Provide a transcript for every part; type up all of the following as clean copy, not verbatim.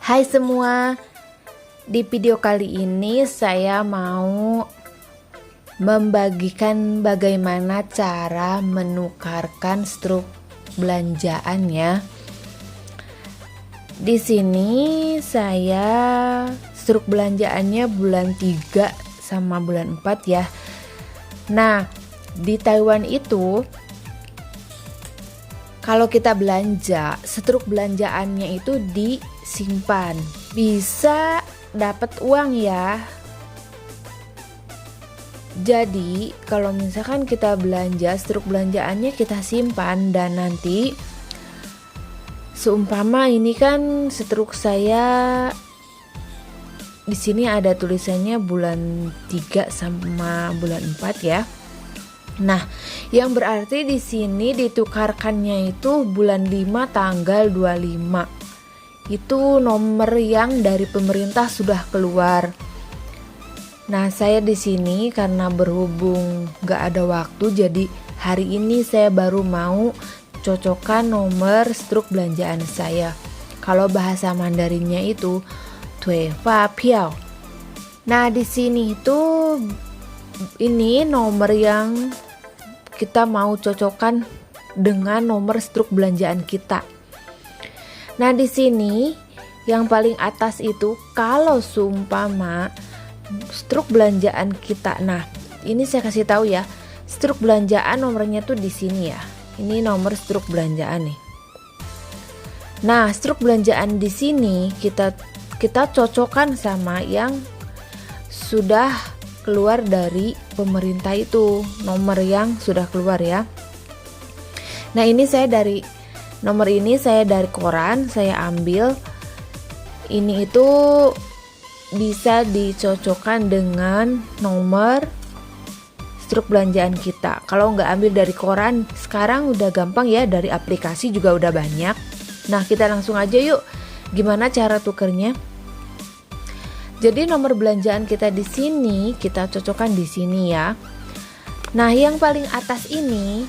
Hai semua, di video kali ini saya mau membagikan bagaimana cara menukarkan struk belanjaan ya. Di sini saya struk belanjaannya bulan 3 sama bulan 4 ya. Nah, di Taiwan itu kalau kita belanja, struk belanjaannya itu disimpan. Bisa dapat uang ya. Jadi, kalau misalkan kita belanja, struk belanjaannya kita simpan dan nanti seumpama ini kan struk saya di sini ada tulisannya bulan 3 sama bulan 4 ya. Nah, yang berarti di sini ditukarkannya itu bulan 5 tanggal 25. Itu nomor yang dari pemerintah sudah keluar. Nah, saya di sini karena berhubung gak ada waktu, jadi hari ini saya baru mau cocokkan nomor struk belanjaan saya. Kalau bahasa Mandarinnya itu Tui Fa Piao. Nah, di sini itu ini nomor yang kita mau cocokkan dengan nomor struk belanjaan kita. Nah, di sini yang paling atas itu kalau seumpama struk belanjaan kita. Nah, ini saya kasih tahu ya. Struk belanjaan nomornya tuh di sini ya. Ini nomor struk belanjaan nih. Nah, struk belanjaan di sini kita cocokkan sama yang sudah keluar dari pemerintah itu, nomor yang sudah keluar ya. Nah, ini saya dari nomor ini saya dari koran, saya ambil. Ini itu bisa dicocokkan dengan nomor struk belanjaan kita. Kalau nggak ambil dari koran, sekarang udah gampang ya, dari aplikasi juga udah banyak. Nah, kita langsung aja yuk, gimana cara tukernya. Jadi nomor belanjaan kita di sini kita cocokkan di sini ya. Nah, yang paling atas ini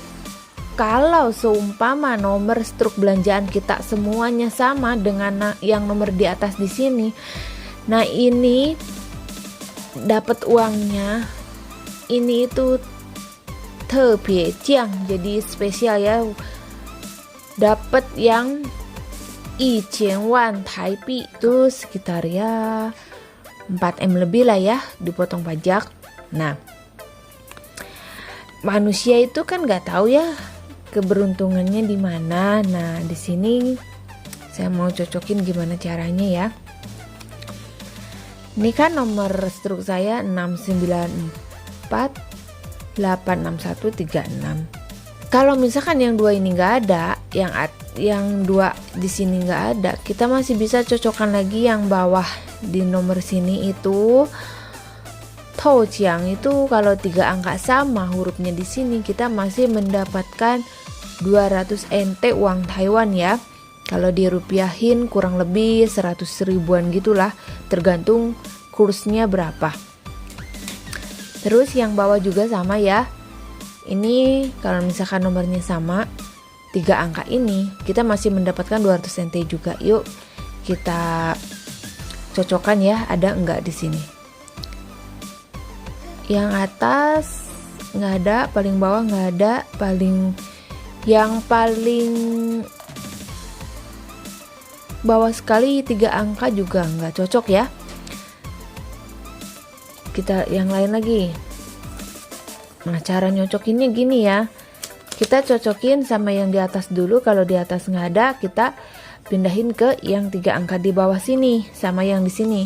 kalau seumpama nomor struk belanjaan kita semuanya sama dengan yang nomor di atas di sini. Nah, ini dapat uangnya ini itu tebie jiang, jadi spesial ya. Dapat yang 1,000 wan Taipei itu sekitar ya 4M lebih lah ya, dipotong pajak. Nah, manusia itu kan nggak tahu ya keberuntungannya di mana. Nah, di sini saya mau cocokin gimana caranya ya. Ini kan nomor struk saya 6948636. Kalau misalkan yang dua ini nggak ada, yang dua di sini nggak ada, kita masih bisa cocokkan lagi yang bawah di nomor sini itu Toujiang. Itu kalau 3 angka sama hurufnya di sini kita masih mendapatkan 200 NT uang Taiwan ya. Kalau dirupiahin kurang lebih 100 ribuan gitulah, tergantung kursnya berapa. Terus yang bawah juga sama ya. Ini kalau misalkan nomornya sama 3 angka ini, kita masih mendapatkan 200 NT juga. Yuk kita cocokkan ya, ada enggak di sini. Yang atas nggak ada, paling bawah nggak ada, yang paling bawah sekali 3 angka juga nggak cocok ya. Kita yang lain lagi. Nah, cara nyocokinnya gini ya. Kita cocokin sama yang di atas dulu. Kalau di atas nggak ada, kita pindahin ke yang 3 angka di bawah sini sama yang di sini.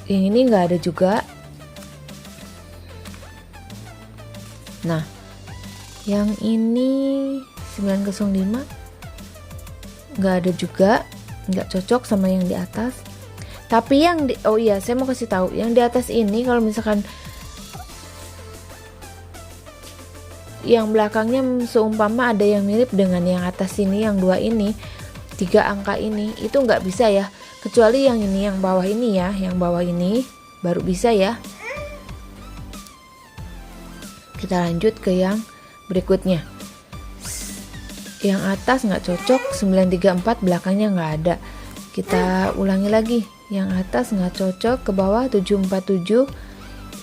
Yang ini nggak ada juga. Nah, yang ini 905 nggak ada juga, nggak cocok sama yang di atas. Tapi yang di, oh iya, saya mau kasih tahu, yang di atas ini kalau misalkan yang belakangnya seumpama ada yang mirip dengan yang atas ini, yang 2 ini, 3 angka ini, itu nggak bisa ya, kecuali yang ini, yang bawah ini ya, yang bawah ini baru bisa ya. Kita lanjut ke yang berikutnya. Yang atas nggak cocok, 934 belakangnya nggak ada. Kita ulangi lagi, yang atas nggak cocok, ke bawah 747.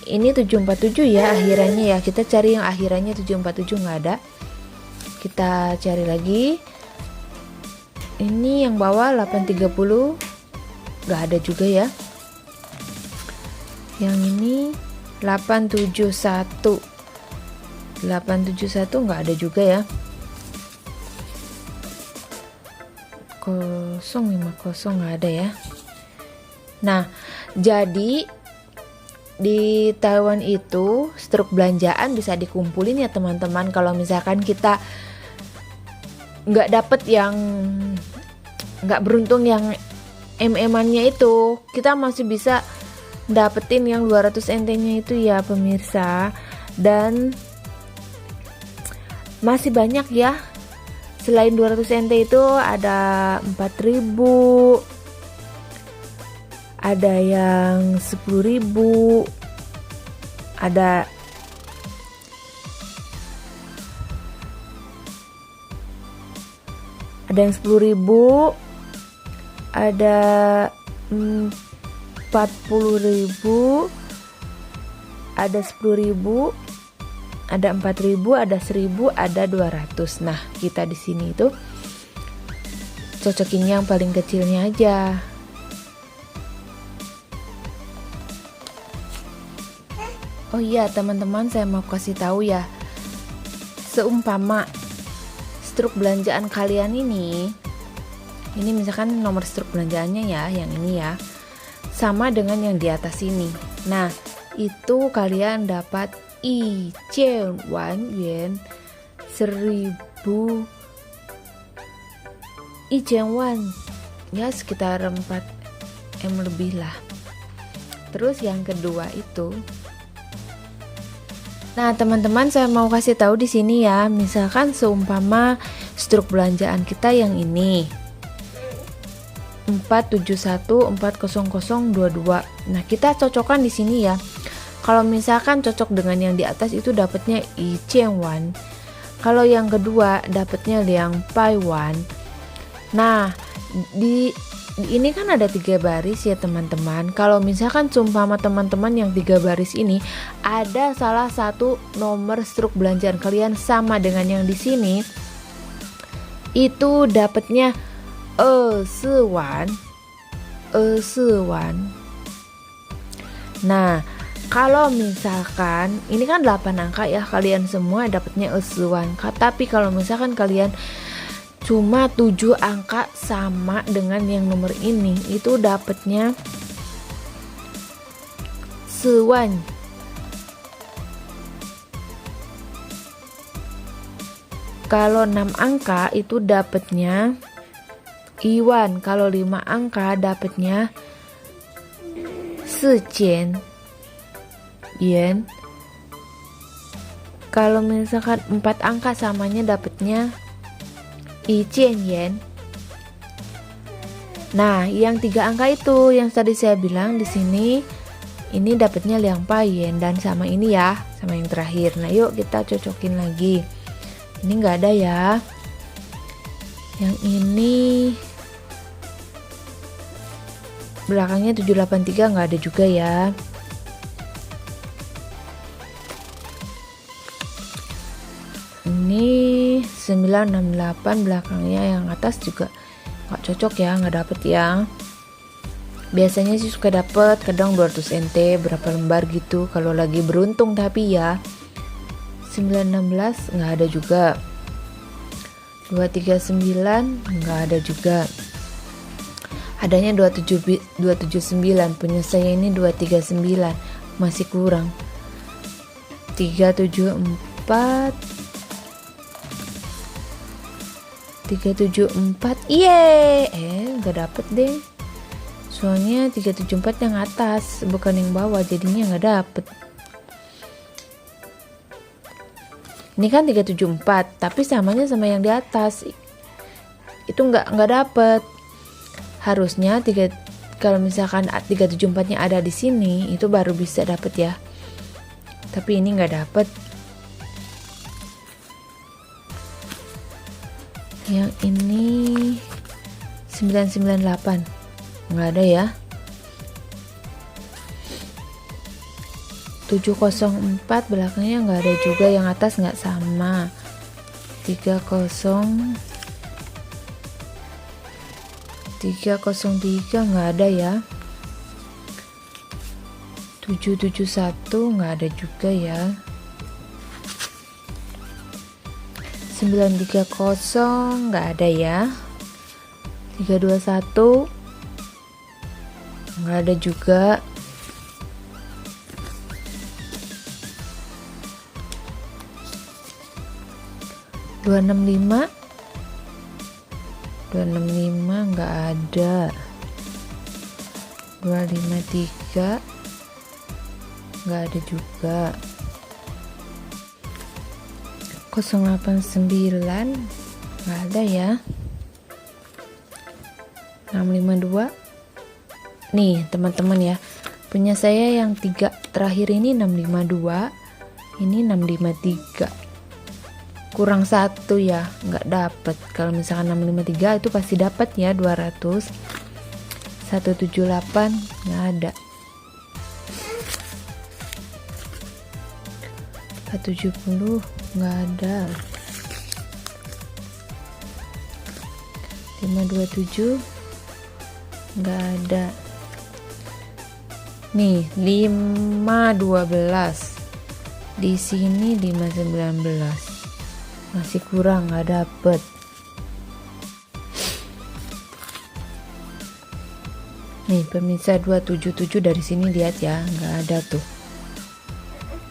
Ini 747 ya akhirannya ya, kita cari yang akhirannya 747 nggak ada. Kita cari lagi, ini yang bawah 830 nggak ada juga ya. Yang ini 871 nggak ada juga ya. 050 nggak ada ya. Nah, jadi di Taiwan itu struk belanjaan bisa dikumpulin ya teman-teman. Kalau misalkan kita nggak dapet yang nggak beruntung yang MM-annya itu, kita masih bisa dapetin yang 200 NT-nya itu ya pemirsa. Dan masih banyak ya. Selain 200 NT itu ada 4.000, ada yang 10.000, ada yang 10.000, ada 40.000, ada 10.000, ada 4.000, ada 1.000, ada 200. Nah, kita di sini itu cocokin yang paling kecilnya aja. Oh iya, teman-teman, saya mau kasih tahu ya. Seumpama struk belanjaan kalian ini misalkan nomor struk belanjaannya ya, yang ini ya, sama dengan yang di atas ini. Nah, itu kalian dapat 1,000 yuan, 1.000 ya, sekitar 4M lebih lah. Terus yang kedua itu, nah teman-teman, saya mau kasih tahu di sini ya, misalkan seumpama struk belanjaan kita yang ini 471 40022. Nah, kita cocokkan di sini ya. Kalau misalkan cocok dengan yang di atas itu dapatnya 1,000. Kalau yang kedua dapatnya Liang Paiwan. Nah, di ini kan ada 3 baris ya teman-teman. Kalau misalkan seumpama teman-teman yang 3 baris ini ada salah satu nomor struk belanjaan kalian sama dengan yang di sini, itu dapatnya 24,000. Nah, kalau misalkan ini kan 8 angka ya, kalian semua dapatnya 24,000. Tapi kalau misalkan kalian cuma 7 angka sama dengan yang nomor ini, itu dapatnya 4,000. Kalau 6 angka itu dapatnya Iwan. Kalau 5 angka dapatnya 4,000 yen. Kalau misalkan 4 angka samanya dapatnya 1,000 yen. Nah, yang 3 angka itu yang tadi saya bilang di sini, ini dapatnya Liang Yen, dan sama ini ya, sama yang terakhir. Nah, yuk kita cocokin lagi. Ini nggak ada ya. Yang ini belakangnya 783 nggak ada juga ya. Ini 968 belakangnya, yang atas juga nggak cocok ya, nggak dapet ya. Biasanya sih suka dapet, kadang 200 NT berapa lembar gitu kalau lagi beruntung. Tapi ya 916 nggak ada juga, 239 nggak ada juga. Adanya 279, punya saya ini 239, masih kurang. 374, nggak dapet deh. Soalnya 374 yang atas, bukan yang bawah, jadinya nggak dapet. Ini kan 374, tapi samanya sama yang di atas. Itu nggak dapet. Harusnya kalau misalkan 374-nya ada di sini, itu baru bisa dapet ya. Tapi ini nggak dapet. Yang ini 998, nggak ada ya. 704 belakangnya nggak ada juga, yang atas nggak sama. 303 nggak ada ya. 771 nggak ada juga ya. 930 nggak ada ya. 321 nggak ada juga. 265 nggak ada. 253 nggak ada juga. 089 nggak ada ya. 652 nih teman-teman ya, punya saya yang 3 terakhir ini 652, ini 653, kurang 1 ya, nggak dapet. Kalau misalkan 653 itu pasti dapat ya 200. 178 nggak ada. 470 nggak ada. 527 nggak ada. Nih 512, di sini 519, masih kurang, nggak dapet. Nih pemirsa 277 dari sini lihat ya, nggak ada tuh.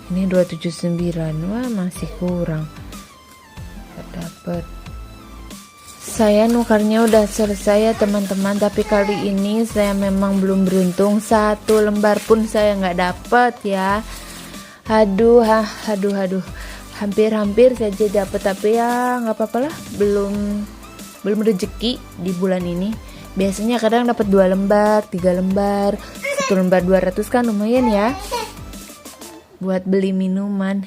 Ini 279, wah masih kurang, nggak dapet. Saya nukarnya udah selesai ya teman-teman, tapi kali ini saya memang belum beruntung, 1 lembar pun saya nggak dapet ya. Aduh, hampir saja dapet, tapi ya nggak apa-apa lah, belum rezeki di bulan ini. Biasanya kadang dapat 2 lembar, 3 lembar, 1 lembar 200 kan lumayan ya buat beli minuman.